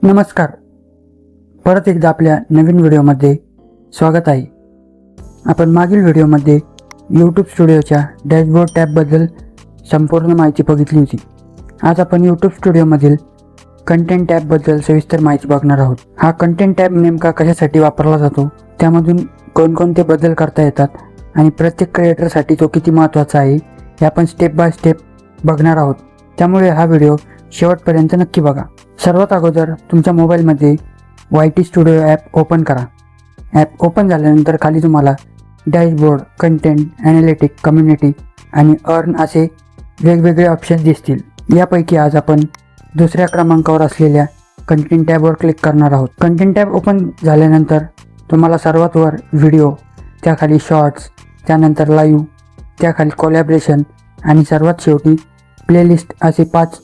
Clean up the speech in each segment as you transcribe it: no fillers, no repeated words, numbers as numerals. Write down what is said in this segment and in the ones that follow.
नमस्कार. परत एकदा आपल्या नवीन व्हिडिओमध्ये स्वागत आहे. आपण मागील व्हिडिओमध्ये यूट्यूब स्टुडिओच्या डॅशबोर्ड टॅबबद्दल संपूर्ण माहिती बघितली होती. आज आपण यूट्यूब स्टुडिओमधील कंटेंट टॅबबद्दल सविस्तर माहिती बघणार आहोत. हा कंटेंट टॅब नेमका कशासाठी वापरला जातो, त्यामधून कोणकोणते बदल करता येतात आणि प्रत्येक क्रिएटरसाठी तो किती महत्त्वाचा आहे हे आपण स्टेप बाय स्टेप बघणार आहोत. त्यामुळे हा व्हिडिओ शेवटपर्यंत नक्की बघा. सर्वात अगोदर तुमच्या मोबाईलमध्ये YT स्टुडिओ ॲप ओपन करा. ॲप ओपन झाल्यानंतर खाली तुम्हाला डॅशबोर्ड, कंटेंट, ॲनालिटिक, कम्युनिटी आणि अर्न असे वेगवेगळे ऑप्शन दिसतील. यापैकी आज आपण दुसऱ्या क्रमांकावर असलेल्या कंटेंट टॅबवर क्लिक करणार आहोत. कंटेंट टॅब ओपन झाल्यानंतर तुम्हाला सर्वात वर व्हिडिओ, त्याखाली शॉर्ट्स, त्यानंतर लाईव्ह, त्याखाली कोलॅबरेशन आणि सर्वात शेवटी प्लेलिस्ट असे 5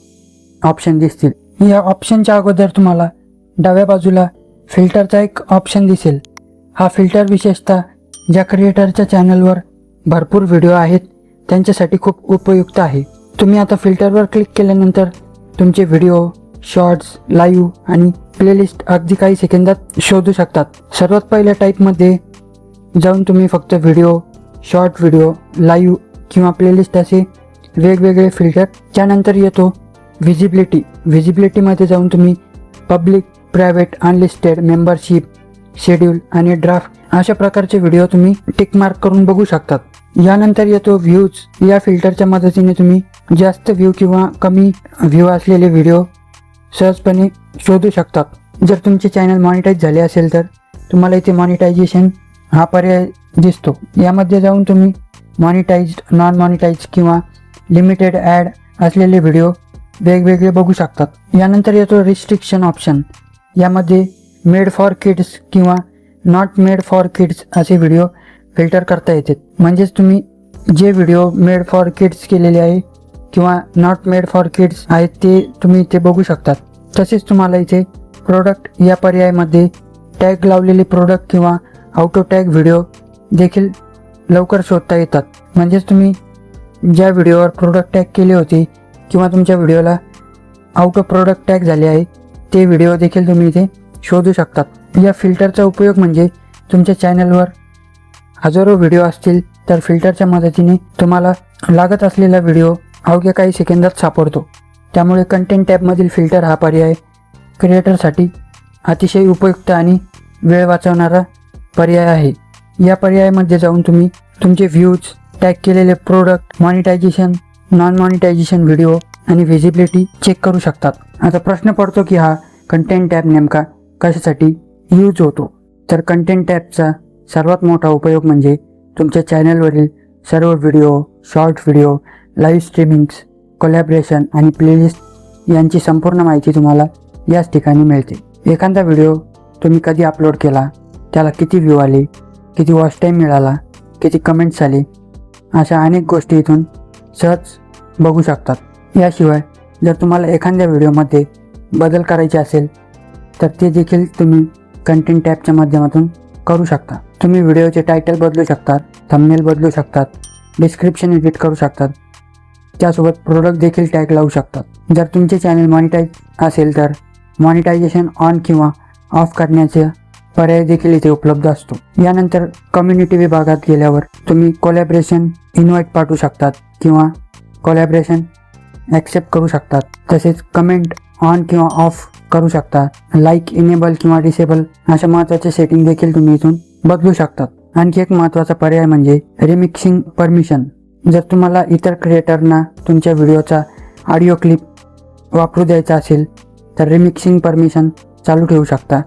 ऑप्शन दिसतील. या ऑप्शनच्या अगोदर तुम्हाला डाव्या बाजूला फिल्टरचा एक ऑप्शन दिसेल. हा फिल्टर विशेषतः ज्या क्रिएटरच्या चॅनलवर भरपूर व्हिडिओ आहेत त्यांच्यासाठी खूप उपयुक्त आहे. तुम्ही आता फिल्टरवर क्लिक केल्यानंतर तुमचे व्हिडिओ, शॉर्ट्स, लाईव्ह आणि प्लेलिस्ट अगदी काही सेकंदात शोधू शकतात. सर्वात पहिल्या टाईपमध्ये जाऊन तुम्ही फक्त व्हिडिओ, शॉर्ट व्हिडिओ, लाईव्ह किंवा प्लेलिस्ट असे वेगवेगळे फिल्टर. त्यानंतर येतो व्हिजिबिलिटी. व्हिजिबिलिटीमध्ये जाऊन तुम्ही public, private, unlisted, membership, schedule आणि ड्राफ्ट अशा प्रकारचे व्हिडिओ तुम्ही टिक मार्क करून बघू शकतात. यानंतर येतो व्ह्यूज. या फिल्टरच्या मदतीने तुम्ही जास्त व्ह्यू किंवा कमी व्ह्यू असलेले व्हिडिओ सहजपणे शोधू शकतात. जर तुमचे चॅनल मॉनिटाईज झाले असेल तर तुम्हाला इथे मॉनिटायझेशन हा पर्याय दिसतो. यामध्ये जाऊन तुम्ही मॉनिटाईज्ड, नॉन मॉनिटाईज किंवा लिमिटेड ॲड असलेले व्हिडिओ वेगवेगळे बघू शकतात. यानंतर येतो रिस्ट्रिक्शन ऑप्शन. यामध्ये मेड फॉर किड्स किंवा नॉट मेड फॉर किड्स असे व्हिडिओ फिल्टर करता येतात. म्हणजेच तुम्ही जे व्हिडिओ मेड फॉर किड्स केलेले आहे किंवा नॉट मेड फॉर किड्स आहेत ते तुम्ही इथे बघू शकतात. तसेच तुम्हाला इथे प्रोडक्ट या पर्यायामध्ये टॅग लावलेले प्रोडक्ट किंवा ऑटो टॅग व्हिडिओ देखील लवकर शोधता येतात. म्हणजेच तुम्ही ज्या व्हिडिओवर प्रोडक्ट टॅग केले होते किंवा तुमच्या व्हिडिओला ऑटो प्रोडक्ट टॅग झाले आहे ते व्हिडिओ देखील तुम्ही इथे शोधू शकतात. या फिल्टरचा उपयोग म्हणजे तुमच्या चॅनलवर हजारो व्हिडिओ असतील तर फिल्टरच्या मदतीने तुम्हाला लागत असलेला व्हिडिओ अवघ्या काही सेकंदात सापडतो. त्यामुळे कंटेंट टॅबमधील फिल्टर हा पर्याय क्रिएटरसाठी अतिशय उपयुक्त आणि वेळ वाचवणारा पर्याय आहे. या पर्यायामध्ये जाऊन तुम्ही तुमचे व्ह्यूज, टॅग केलेले product, monetization, non monetization video आणि व्हिजिबिलिटी चेक करू शकतात. आता प्रश्न पडतो की हा कंटेंट टॅब नेमका कशासाठी यूज होतो. तर कंटेंट टॅबचा सर्वात मोठा उपयोग म्हणजे तुमच्या चॅनलवरील सर्व video, short video, live streamings, collaboration आणि प्लेलिस्ट यांची संपूर्ण माहिती तुम्हाला याच ठिकाणी मिळते. एखादा व्हिडिओ तुम्ही कधी अपलोड केला, त्याला किती व्ह्यू आले, किती वॉच टाईम मिळाला, किती कमेंट्स आले, अशा अनेक गोष्टी इथून सहज बघू शकतात. याशिवाय जर तुम्हाला एखाद्या व्हिडिओमध्ये बदल करायचे असेल तर ते देखील तुम्ही कंटेंट टॅबच्या माध्यमातून करू शकता. तुम्ही व्हिडिओचे टायटल बदलू शकतात, थंबनेल बदलू शकतात, डिस्क्रिप्शन एडिट करू शकतात, त्यासोबत प्रोडक्ट देखील टॅग लावू शकतात. जर तुमचे चॅनल मॉनिटाईज असेल तर मॉनिटायझेशन ऑन किंवा ऑफ करण्याचे पर्याय देखील इथे उपलब्ध असतो. यानंतर कम्युनिटी विभागात गेल्यावर तुम्ही कोलॅबरेशन इन्व्हाइट पाठवू शकतात किंवा कोलॅबरेशन ॲक्सेप्ट करू शकतात. तसेच कमेंट ऑन किंवा ऑफ करू शकता. लाईक इनेबल किंवा डिसेबल अशा महत्त्वाच्या सेटिंग देखील तुम्ही इथून बदलू शकतात. आणखी एक महत्त्वाचा पर्याय म्हणजे रिमिक्सिंग परमिशन. जर तुम्हाला इतर क्रिएटरना तुमच्या व्हिडिओचा ऑडिओ क्लिप वापरू द्यायचा असेल तर रिमिक्सिंग परमिशन चालू ठेवू शकता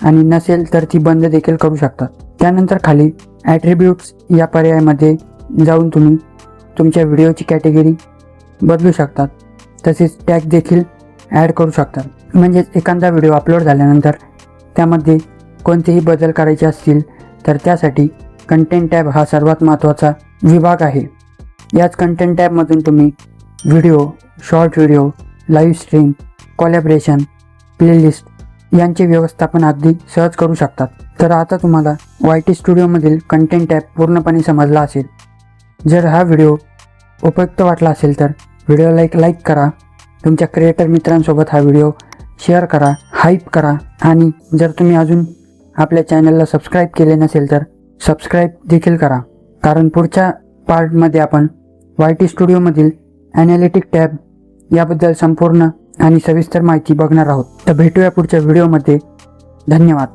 आणि नसेल तर ती बंद देखील करू शकतात. त्यानंतर खाली ॲट्रिब्यूट्स या पर्यायामध्ये जाऊन तुम्ही तुमच्या व्हिडिओची कॅटेगरी बदलू शकतात. तसेच टॅग देखील ॲड करू शकतात. म्हणजेच एखादा व्हिडिओ अपलोड झाल्यानंतर त्यामध्ये कोणतेही बदल करायचे असतील तर त्यासाठी कंटेंट टॅब हा सर्वात महत्त्वाचा विभाग आहे. याच कंटेंट टॅबमधून तुम्ही video, short video, live stream, collaboration, playlist यांचे व्यवस्थापन अगदी सहज करू शकतात. तर आता तुम्हाला YT स्टुडिओमधील कंटेंट टॅब पूर्णपणे समजला असेल. जर हा व्हिडिओ उपयुक्त वाटला असेल तर व्हिडिओला एक लाईक करा. तुमच्या क्रिएटर मित्रांसोबत हा व्हिडिओ शेअर करा. हाईप करा आणि जर तुम्ही अजून आपल्या चॅनलला सबस्क्राईब केले नसेल तर सबस्क्राईब देखील करा, कारण पुढच्या पार्टमध्ये आपण YT स्टुडिओमधील ॲनालिटिक टॅब याबद्दल संपूर्ण आणि सविस्तर माहिती बघणार आहोत. तर भेटूया पुढच्या व्हिडिओमध्ये. धन्यवाद.